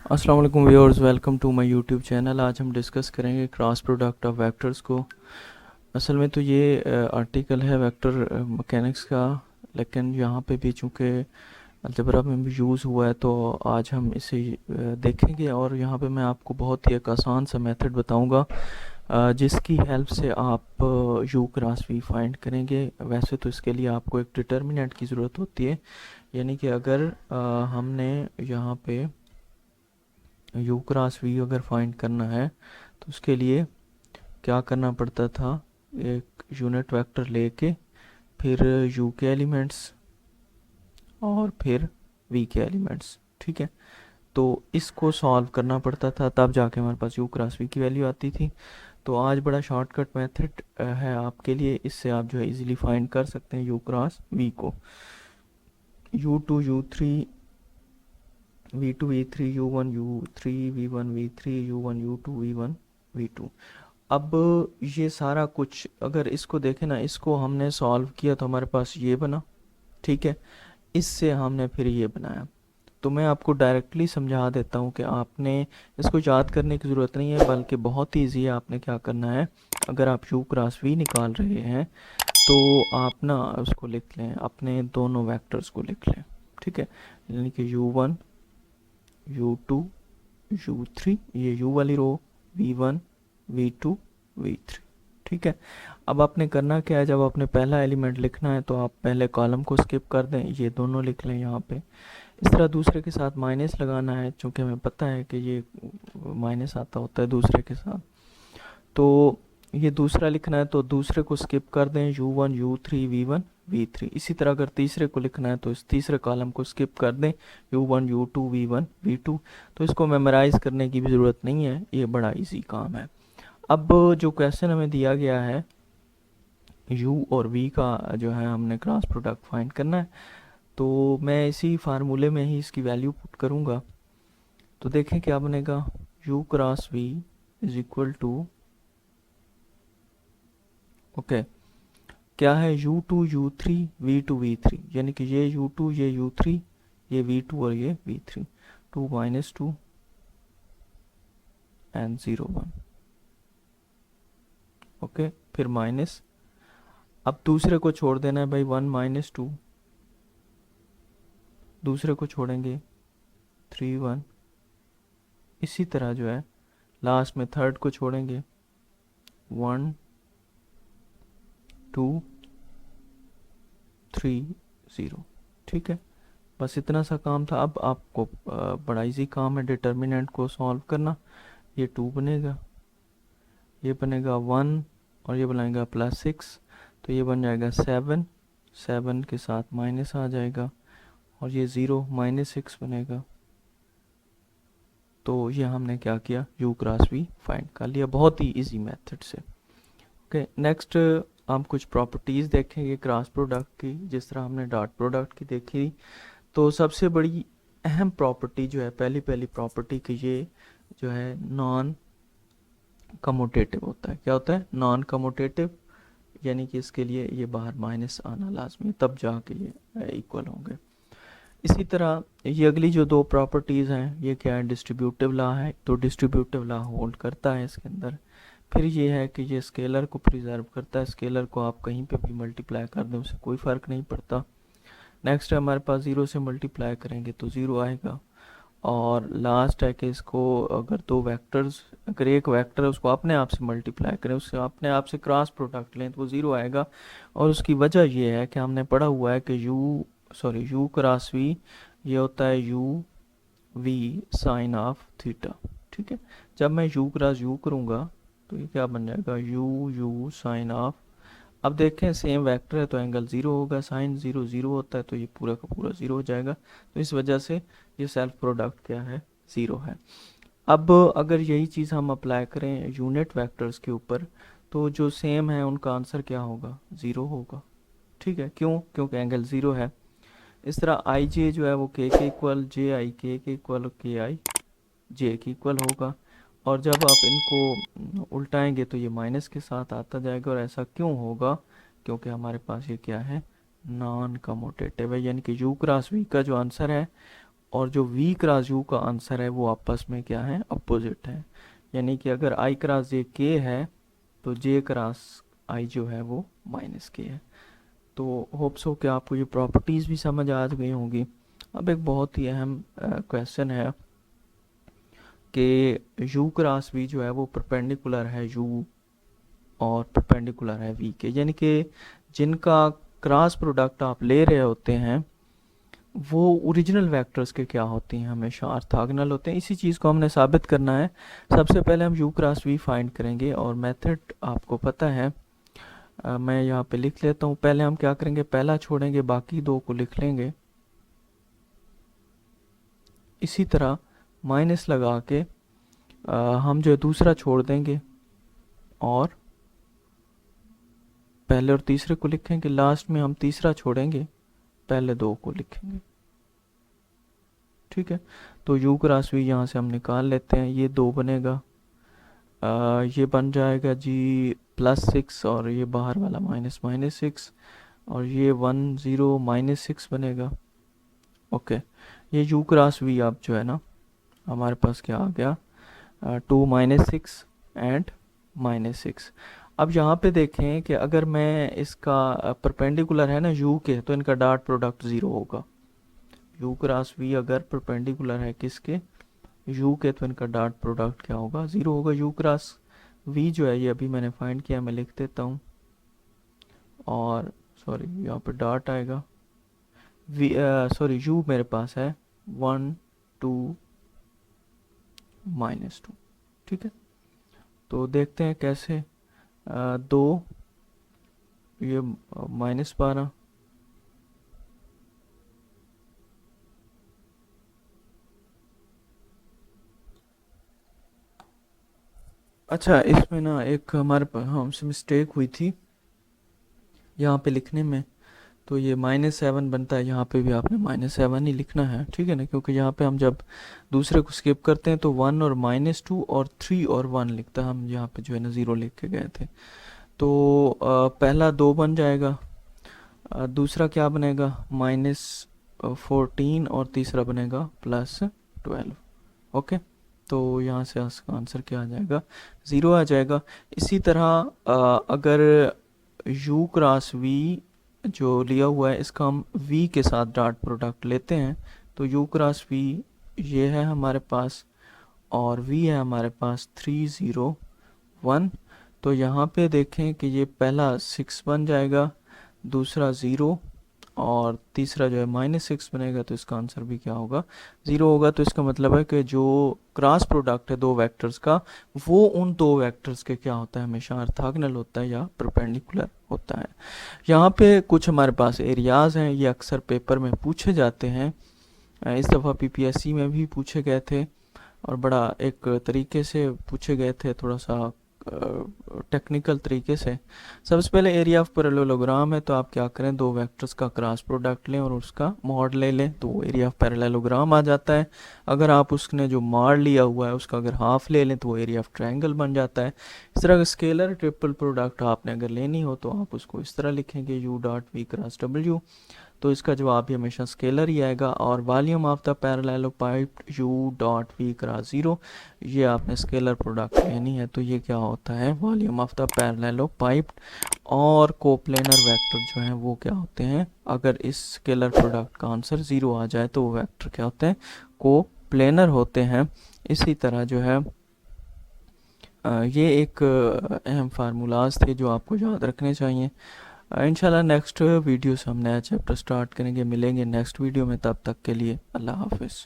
अस्सलाम वालेकुम viewers, welcome to my YouTube channel. आज हम डिस्कस करेंगे क्रॉस प्रोडक्ट ऑफ वेक्टर्स को। असल में तो ये आर्टिकल है वेक्टर मैकेनिक्स का, लेकिन यहाँ पे भी चूँकि अलजेब्रा में भी यूज़ हुआ है तो आज हम इसे देखेंगे। और यहाँ पे मैं आपको बहुत ही एक आसान सा मेथड बताऊँगा जिसकी हेल्प से आप यू क्रॉस वी फाइंड करेंगे। वैसे तो इसके लिए आपको एक डिटर्मिनेंट की ज़रूरत होती है, यानी कि अगर हमने यहाँ पे यू क्रॉस वी अगर फाइंड करना है तो उसके लिए क्या करना पड़ता था, एक यूनिट वेक्टर लेके फिर यू के एलिमेंट्स और फिर वी के एलिमेंट्स, ठीक है। तो इसको सॉल्व करना पड़ता था, तब जाके हमारे पास यू क्रॉस वी की वैल्यू आती थी। तो आज बड़ा शॉर्टकट मेथड है आपके लिए, इससे आप जो है इजीली फाइंड कर सकते हैं यू क्रॉस वी को। U two U three V two V three U one U three V one V three U one U two V one V two. अब ये सारा कुछ अगर इसको देखें ना, इसको हमने सॉल्व किया तो हमारे पास ये बना, ठीक है। इससे हमने फिर ये बनाया। तो मैं आपको डायरेक्टली समझा देता हूँ कि आपने इसको याद करने की ज़रूरत नहीं है, बल्कि बहुत ईजी है। आपने क्या करना है, अगर आप यू क्रॉस वी निकाल रहे हैं तो आप ना उसको लिख लें, अपने दोनों वेक्टर्स को लिख लें, ठीक है। यानी कि U one U two U three, ये यू वाली row, V one V two V three, ठीक है। अब आपने करना क्या है, जब आपने पहला एलिमेंट लिखना है तो आप पहले कॉलम को स्किप कर दें, ये दोनों लिख लें यहाँ पे। इस तरह दूसरे के साथ माइनस लगाना है, क्योंकि हमें पता है कि ये माइनस आता होता है दूसरे के साथ। तो ये दूसरा लिखना है तो दूसरे को स्किप कर दें, U one U three V one V three. इसी तरह अगर तीसरे को लिखना है तो इस तीसरे कॉलम को स्किप कर दें, U one U two V one V two. तो इसको मेमोराइज करने की भी ज़रूरत नहीं है, ये बड़ा इजी काम है। अब जो क्वेश्चन हमें दिया गया है, u और v का जो है हमने क्रॉस प्रोडक्ट फाइंड करना है, तो मैं इसी फार्मूले में ही इसकी वैल्यू पुट करूँगा। तो देखें क्या बनेगा, u cross v is equal to, okay, क्या है, U two U three V two V three, यानी कि ये यू टू ये यू थ्री ये वी टू और ये V three. Two minus two and zero one, okay, फिर माइनस। अब दूसरे को छोड़ देना है भाई, वन माइनस टू, दूसरे को छोड़ेंगे थ्री वन। इसी तरह जो है लास्ट में थर्ड को छोड़ेंगे, वन टू थ्री ज़ीरो, ठीक है। बस इतना सा काम था। अब आपको बड़ा इजी काम है डिटर्मिनेंट को सॉल्व करना। ये टू बनेगा, ये बनेगा वन और ये बनाएगा प्लस सिक्स, तो ये बन जाएगा सेवन, सेवन के साथ माइनस आ जाएगा और ये ज़ीरो माइनस सिक्स बनेगा। तो ये हमने क्या किया, यू क्रॉस वी फाइंड कर लिया बहुत ही इजी मेथड से। ओके, नेक्स्ट हम कुछ प्रॉपर्टीज़ देखेंगे क्रॉस प्रोडक्ट की, जिस तरह हमने डॉट प्रोडक्ट की देखी। तो सबसे बड़ी अहम प्रॉपर्टी जो है, पहली प्रॉपर्टी कि ये जो है नॉन कमोटेटिव होता है। क्या होता है, नॉन कमोटेटिव, यानी कि इसके लिए ये बाहर माइनस आना लाजमी है, तब जाके ये इक्वल होंगे। इसी तरह ये अगली जो दो प्रॉपर्टीज़ हैं, ये क्या है, डिस्ट्रीब्यूटिव लॉ है, तो डिस्ट्रीब्यूटिव लॉ होल्ड करता है इसके अंदर। फिर ये है कि ये स्केलर को प्रिजर्व करता है, स्केलर को आप कहीं पे भी मल्टीप्लाई कर दें उससे कोई फ़र्क नहीं पड़ता। नेक्स्ट है हमारे पास ज़ीरो से मल्टीप्लाई करेंगे तो ज़ीरो आएगा। और लास्ट है कि इसको अगर दो वेक्टर्स, अगर एक वेक्टर है उसको अपने आप से मल्टीप्लाई करें, उससे अपने आप से क्रॉस प्रोडक्ट लें तो वो ज़ीरो आएगा। और उसकी वजह ये है कि हमने पढ़ा हुआ है कि यू क्रॉस वी ये होता है U V sine of theta, ठीक है। जब मैं यू क्रॉस यू करूँगा तो ये क्या बन जाएगा, यू यू साइन ऑफ। अब देखें सेम वेक्टर है तो एंगल ज़ीरो होगा, साइन ज़ीरो ज़ीरो होता है तो ये पूरा का पूरा ज़ीरो हो जाएगा। तो इस वजह से ये सेल्फ प्रोडक्ट क्या है, ज़ीरो है। अब अगर यही चीज़ हम अप्लाई करें यूनिट वेक्टर्स के ऊपर, तो जो सेम है उनका आंसर क्या होगा, ज़ीरो होगा, ठीक है। क्यों, क्योंकि एंगल ज़ीरो है। इस तरह आई जे जो है वो के इक्वल, जे आई के इक्वल, के आई जे के इक्वल होगा। और जब आप इनको उल्टाएंगे तो ये माइनस के साथ आता जाएगा। और ऐसा क्यों होगा, क्योंकि हमारे पास ये क्या है, नॉन कमोटेटिव है, यानी कि यू क्रॉस वी का जो आंसर है और जो v क्रॉस u का आंसर है वो आपस में क्या है, अपोजिट है। यानी कि अगर i क्रॉस j k है तो j क्रॉस i जो है वो माइनस k है। तो होप्स हो कि आपको ये प्रॉपर्टीज़ भी समझ आ गई होंगी। अब एक बहुत ही अहम क्वेश्चन है कि u क्रॉस v जो है वो परपेंडिकुलर है u और परपेंडिकुलर है v के, यानी कि जिनका क्रॉस प्रोडक्ट आप ले रहे होते हैं वो ओरिजिनल वेक्टर्स के क्या होते हैं, हमेशा ऑर्थोगोनल होते हैं। इसी चीज़ को हमने साबित करना है। सबसे पहले हम u क्रॉस v फाइंड करेंगे और मेथड आपको पता है। मैं यहाँ पे लिख लेता हूँ। पहले हम क्या करेंगे, पहला छोड़ेंगे, बाकी दो को लिख लेंगे। इसी तरह माइनस लगा के हम जो दूसरा छोड़ देंगे और पहले और तीसरे को लिखेंगे। लास्ट में हम तीसरा छोड़ेंगे, पहले दो को लिखेंगे। ठीक है, तो u क्रॉस v यहाँ से हम निकाल लेते हैं। ये 2 बनेगा, ये बन जाएगा जी +6 और ये बाहर वाला -6 और ये 1 0 -6 बनेगा। ओके, ये u क्रॉस v अब जो है ना हमारे पास क्या आ गया, 2 -6 एंड -6। अब यहाँ पे देखें कि अगर मैं इसका परपेंडिकुलर है ना u के, तो इनका डॉट प्रोडक्ट 0 होगा। u क्रॉस v अगर परपेंडिकुलर है किसके, u के, तो इनका डॉट प्रोडक्ट क्या होगा, 0 होगा। u क्रॉस v जो है ये अभी मैंने फाइंड किया, मैं लिख देता हूँ। और सॉरी यहाँ पे डॉट आएगा, v सॉरी u मेरे पास है 1 2 -2। ठीक है, तो देखते हैं कैसे। 2 ये -12 अच्छा, इसमें ना एक हमारे हमसे मिस्टेक हुई थी यहाँ पे लिखने में। तो ये -7 बनता है, यहाँ पे भी आपने -7 ही लिखना है। ठीक है ना, क्योंकि यहाँ पे हम जब दूसरे को स्किप करते हैं तो 1 और -2 और 3 और 1 लिखता है। हम यहाँ पे जो है ना 0 लिख के गए थे। तो पहला 2 बन जाएगा, दूसरा क्या बनेगा -14 और तीसरा बनेगा +12। ओके, तो यहाँ से इसका आंसर क्या आ जाएगा, 0 आ जाएगा। इसी तरह अगर u क्रॉस v जो लिया हुआ है इसका हम v के साथ डॉट प्रोडक्ट लेते हैं, तो u क्रॉस v ये है हमारे पास और v है हमारे पास 3 0 1। तो यहाँ पे देखें कि ये पहला 6 बन जाएगा, दूसरा 0 और तीसरा जो है -6 बनेगा। तो इसका आंसर भी क्या होगा, 0 होगा। तो इसका मतलब है कि जो क्रॉस प्रोडक्ट है दो वेक्टर्स का, वो उन दो वेक्टर्स के क्या होता है, हमेशा ऑर्थोगोनल होता है या परपेंडिकुलर होता है। यहाँ पे कुछ हमारे पास एरियाज हैं, ये अक्सर पेपर में पूछे जाते हैं। इस दफ़ा पीपीएससी में भी पूछे गए थे और बड़ा एक तरीके से पूछे गए थे, थोड़ा सा टेक्निकल तरीके से। सबसे पहले एरिया ऑफ पैरेललोग्राम है, तो आप क्या करें, दो वेक्टर्स का क्रॉस प्रोडक्ट लें और उसका मॉड ले लें, तो वो एरिया ऑफ पैरेललोग्राम आ जाता है। अगर आप उसने जो मॉड लिया हुआ है उसका अगर हाफ ले लें तो वो एरिया ऑफ ट्रायंगल बन जाता है। इस तरह का स्केलर ट्रिपल प्रोडक्ट आपने अगर लेनी हो तो आप उसको इस तरह लिखेंगे u dot v cross w, तो इसका जवाब भी हमेशा स्केलर ही आएगा। और volume of the parallelepiped u dot v cross 0, ये आपने स्केलर प्रोडक्ट लेनी है, तो ये क्या होता है, वॉल्यूम ऑफ द पैरेललोपाइप्ड। और कोप्लेनर वेक्टर जो हैं वो क्या होते हैं, अगर इस स्केलर प्रोडक्ट का आंसर 0 आ जाए तो वो वेक्टर क्या होते हैं, कोप्लेनर होते हैं। इसी तरह जो है ये एक अहम फार्मूलाज थे जो आपको याद रखने चाहिए। इंशाल्लाह नेक्स्ट वीडियो से हम नया चैप्टर स्टार्ट करेंगे, मिलेंगे नेक्स्ट वीडियो में। तब तक के लिए अल्लाह हाफिज़।